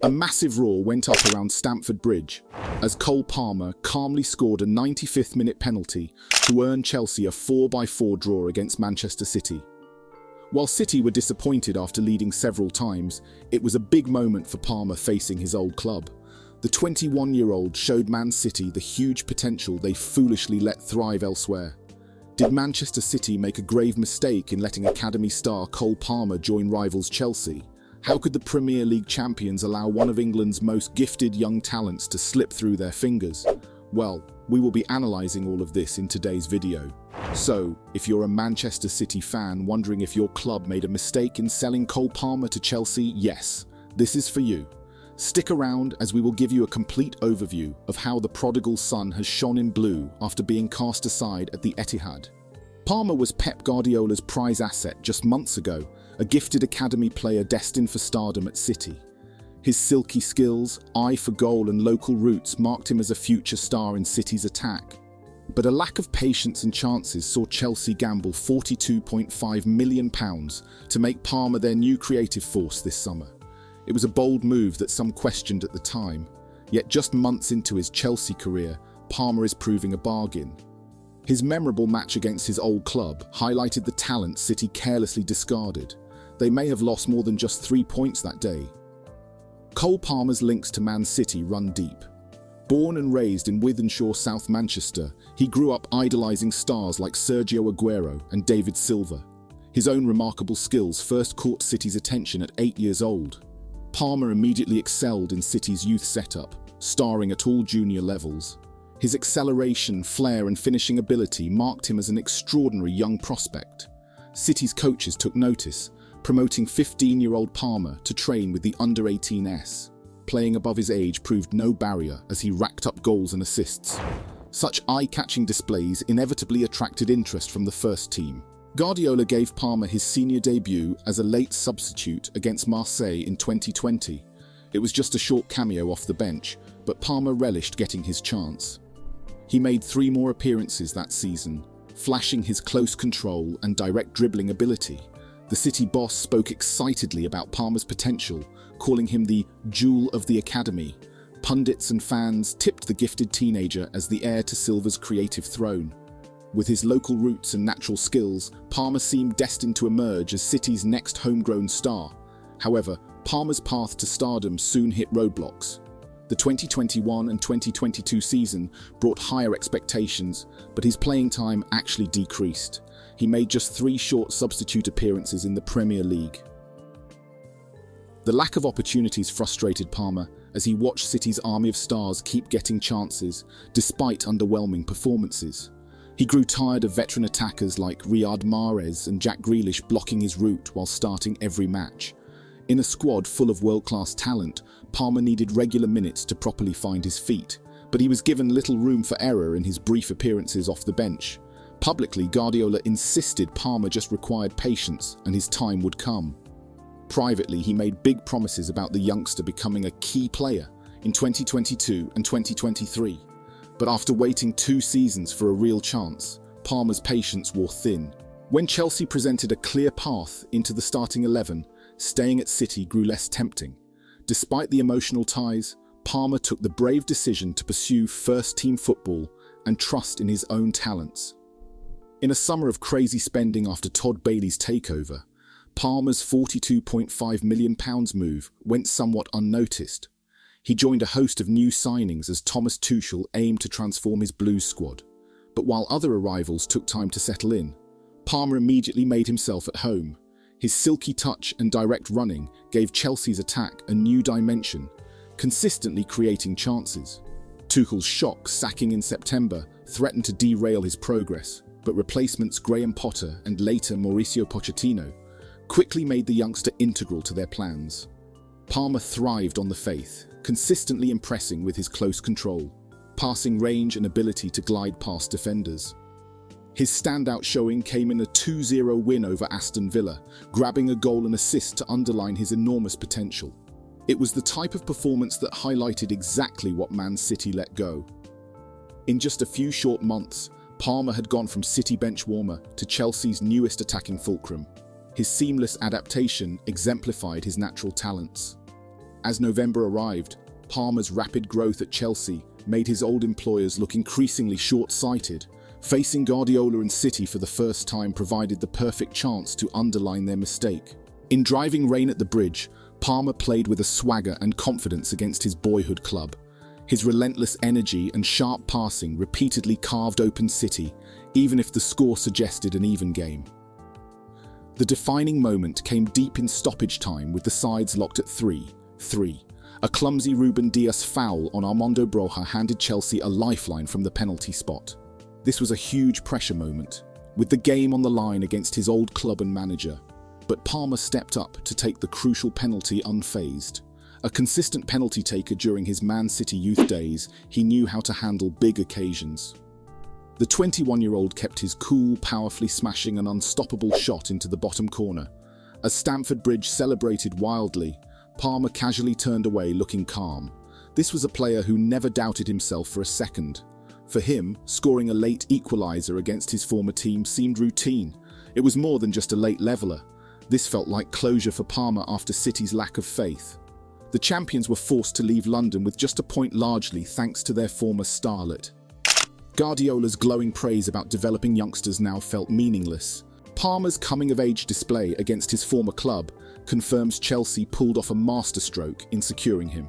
A massive roar went up around Stamford Bridge as Cole Palmer calmly scored a 95th minute penalty to earn Chelsea a 4-4 draw against Manchester City. While City were disappointed after leading several times, it was a big moment for Palmer facing his old club. The 21-year-old showed Man City the huge potential they foolishly let thrive elsewhere. Did Manchester City make a grave mistake in letting academy star Cole Palmer join rivals Chelsea? How could the Premier League champions allow one of England's most gifted young talents to slip through their fingers? Well, we will be analysing all of this in today's video. So, if you're a Manchester City fan wondering if your club made a mistake in selling Cole Palmer to Chelsea, yes, this is for you. Stick around as we will give you a complete overview of how the prodigal son has shone in blue after being cast aside at the Etihad. Palmer was Pep Guardiola's prize asset just months ago, a gifted academy player destined for stardom at City. His silky skills, eye for goal and local roots marked him as a future star in City's attack. But a lack of patience and chances saw Chelsea gamble £42.5 million to make Palmer their new creative force this summer. It was a bold move that some questioned at the time, yet just months into his Chelsea career, Palmer is proving a bargain. His memorable match against his old club highlighted the talent City carelessly discarded. They may have lost more than just 3 points that day. Cole Palmer's links to Man City run deep. Born and raised in Wythenshawe, South Manchester, he grew up idolising stars like Sergio Aguero and David Silva. His own remarkable skills first caught City's attention at 8 years old. Palmer immediately excelled in City's youth setup, starring at all junior levels. His acceleration, flair and finishing ability marked him as an extraordinary young prospect. City's coaches took notice, promoting 15-year-old Palmer to train with the under-18s. Playing above his age proved no barrier as he racked up goals and assists. Such eye-catching displays inevitably attracted interest from the first team. Guardiola gave Palmer his senior debut as a late substitute against Marseille in 2020. It was just a short cameo off the bench, but Palmer relished getting his chance. He made 3 more appearances that season, flashing his close control and direct dribbling ability. The City boss spoke excitedly about Palmer's potential, calling him the jewel of the academy. Pundits and fans tipped the gifted teenager as the heir to Silva's creative throne. With his local roots and natural skills, Palmer seemed destined to emerge as City's next homegrown star. However, Palmer's path to stardom soon hit roadblocks. The 2021 and 2022 season brought higher expectations, but his playing time actually decreased. He made just 3 short substitute appearances in the Premier League. The lack of opportunities frustrated Palmer as he watched City's army of stars keep getting chances, despite underwhelming performances. He grew tired of veteran attackers like Riyad Mahrez and Jack Grealish blocking his route while starting every match. In a squad full of world-class talent, Palmer needed regular minutes to properly find his feet, but he was given little room for error in his brief appearances off the bench. Publicly, Guardiola insisted Palmer just required patience and his time would come. Privately, he made big promises about the youngster becoming a key player in 2022 and 2023. But after waiting 2 seasons for a real chance, Palmer's patience wore thin. When Chelsea presented a clear path into the starting 11, staying at City grew less tempting. Despite the emotional ties, Palmer took the brave decision to pursue first-team football and trust in his own talents. In a summer of crazy spending after Todd Bailey's takeover, Palmer's £42.5 million move went somewhat unnoticed. He joined a host of new signings as Thomas Tuchel aimed to transform his Blues squad. But while other arrivals took time to settle in, Palmer immediately made himself at home. His silky touch and direct running gave Chelsea's attack a new dimension, consistently creating chances. Tuchel's shock sacking in September threatened to derail his progress, but replacements Graham Potter and later Mauricio Pochettino quickly made the youngster integral to their plans. Palmer thrived on the faith, consistently impressing with his close control, passing range and ability to glide past defenders. His standout showing came in a 2-0 win over Aston Villa, grabbing a goal and assist to underline his enormous potential. It was the type of performance that highlighted exactly what Man City let go. In just a few short months, Palmer had gone from City bench warmer to Chelsea's newest attacking fulcrum. His seamless adaptation exemplified his natural talents. As November arrived, Palmer's rapid growth at Chelsea made his old employers look increasingly short-sighted. Facing Guardiola and City for the first time provided the perfect chance to underline their mistake. In driving rain at the Bridge, Palmer played with a swagger and confidence against his boyhood club. His relentless energy and sharp passing repeatedly carved open City, even if the score suggested an even game. The defining moment came deep in stoppage time with the sides locked at 3-3. A clumsy Ruben Dias foul on Armando Broja handed Chelsea a lifeline from the penalty spot. This was a huge pressure moment, with the game on the line against his old club and manager. But Palmer stepped up to take the crucial penalty unfazed. A consistent penalty taker during his Man City youth days, he knew how to handle big occasions. The 21-year-old kept his cool, powerfully smashing an unstoppable shot into the bottom corner. As Stamford Bridge celebrated wildly, Palmer casually turned away looking calm. This was a player who never doubted himself for a second. For him, scoring a late equaliser against his former team seemed routine. It was more than just a late leveller. This felt like closure for Palmer after City's lack of faith. The champions were forced to leave London with just a point, largely thanks to their former starlet. Guardiola's glowing praise about developing youngsters now felt meaningless. Palmer's coming-of-age display against his former club confirms Chelsea pulled off a masterstroke in securing him.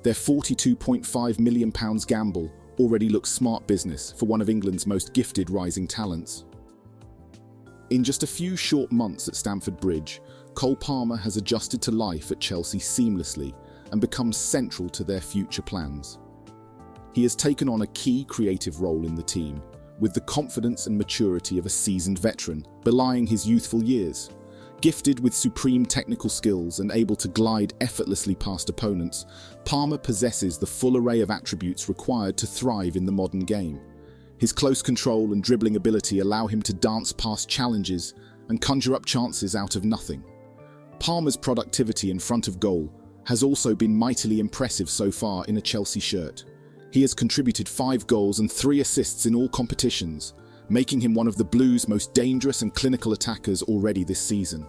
Their £42.5 million gamble already looks smart business for one of England's most gifted rising talents. In just a few short months at Stamford Bridge, Cole Palmer has adjusted to life at Chelsea seamlessly and become central to their future plans. He has taken on a key creative role in the team, with the confidence and maturity of a seasoned veteran, belying his youthful years. Gifted with supreme technical skills and able to glide effortlessly past opponents, Palmer possesses the full array of attributes required to thrive in the modern game. His close control and dribbling ability allow him to dance past challenges and conjure up chances out of nothing. Palmer's productivity in front of goal has also been mightily impressive so far in a Chelsea shirt. He has contributed 5 goals and 3 assists in all competitions, making him one of the Blues' most dangerous and clinical attackers already this season.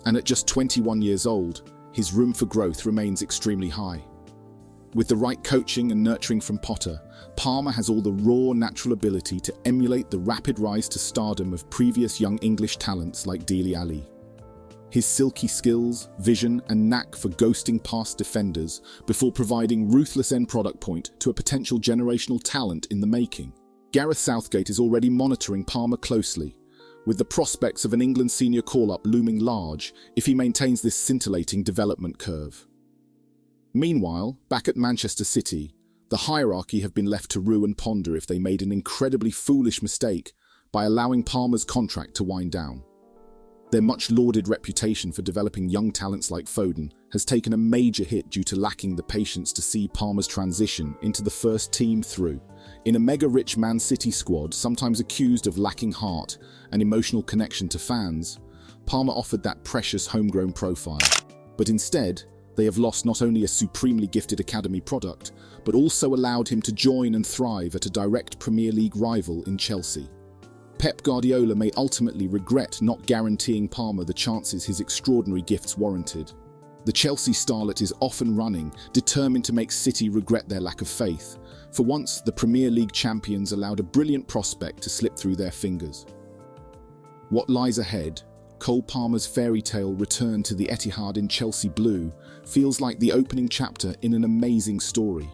And at just 21 years old, his room for growth remains extremely high. With the right coaching and nurturing from Potter, Palmer has all the raw, natural ability to emulate the rapid rise to stardom of previous young English talents like Dele Alli. His silky skills, vision, and knack for ghosting past defenders before providing ruthless end product point to a potential generational talent in the making. Gareth Southgate is already monitoring Palmer closely, with the prospects of an England senior call-up looming large if he maintains this scintillating development curve. Meanwhile, back at Manchester City, the hierarchy have been left to rue and ponder if they made an incredibly foolish mistake by allowing Palmer's contract to wind down. Their much-lauded reputation for developing young talents like Foden has taken a major hit due to lacking the patience to see Palmer's transition into the first team through. In a mega-rich Man City squad, sometimes accused of lacking heart and emotional connection to fans, Palmer offered that precious homegrown profile. But instead, they have lost not only a supremely gifted academy product, but also allowed him to join and thrive at a direct Premier League rival in Chelsea. Pep Guardiola may ultimately regret not guaranteeing Palmer the chances his extraordinary gifts warranted. The Chelsea starlet is off and running, determined to make City regret their lack of faith. For once, the Premier League champions allowed a brilliant prospect to slip through their fingers. What lies ahead? Cole Palmer's fairy tale return to the Etihad in Chelsea blue feels like the opening chapter in an amazing story.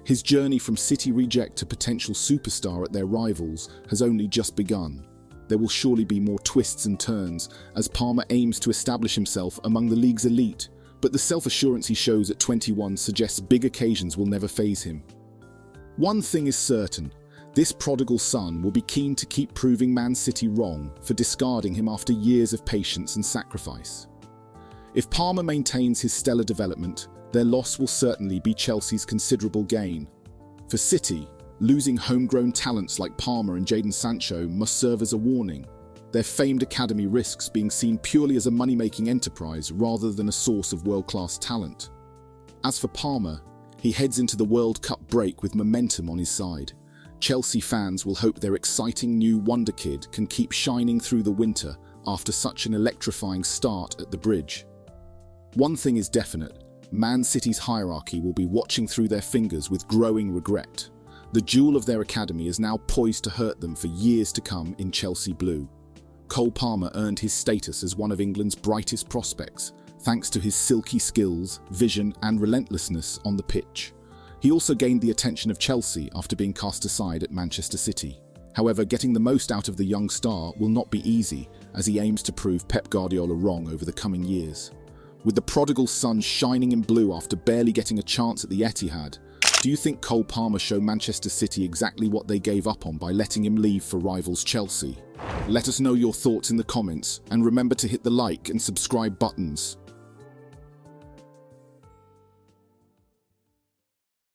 His journey from City reject to potential superstar at their rivals has only just begun. There will surely be more twists and turns as Palmer aims to establish himself among the league's elite, but the self-assurance he shows at 21 suggests big occasions will never faze him. One thing is certain, this prodigal son will be keen to keep proving Man City wrong for discarding him after years of patience and sacrifice. If Palmer maintains his stellar development, their loss will certainly be Chelsea's considerable gain. For City, losing homegrown talents like Palmer and Jadon Sancho must serve as a warning. Their famed academy risks being seen purely as a money-making enterprise rather than a source of world-class talent. As for Palmer, he heads into the World Cup break with momentum on his side. Chelsea fans will hope their exciting new wonder kid can keep shining through the winter after such an electrifying start at the Bridge. One thing is definite, Man City's hierarchy will be watching through their fingers with growing regret. The jewel of their academy is now poised to hurt them for years to come in Chelsea blue. Cole Palmer earned his status as one of England's brightest prospects, thanks to his silky skills, vision and relentlessness on the pitch. He also gained the attention of Chelsea after being cast aside at Manchester City. However, getting the most out of the young star will not be easy, as he aims to prove Pep Guardiola wrong over the coming years. With the prodigal son shining in blue after barely getting a chance at the Etihad, do you think Cole Palmer showed Manchester City exactly what they gave up on by letting him leave for rivals Chelsea? Let us know your thoughts in the comments, and remember to hit the like and subscribe buttons.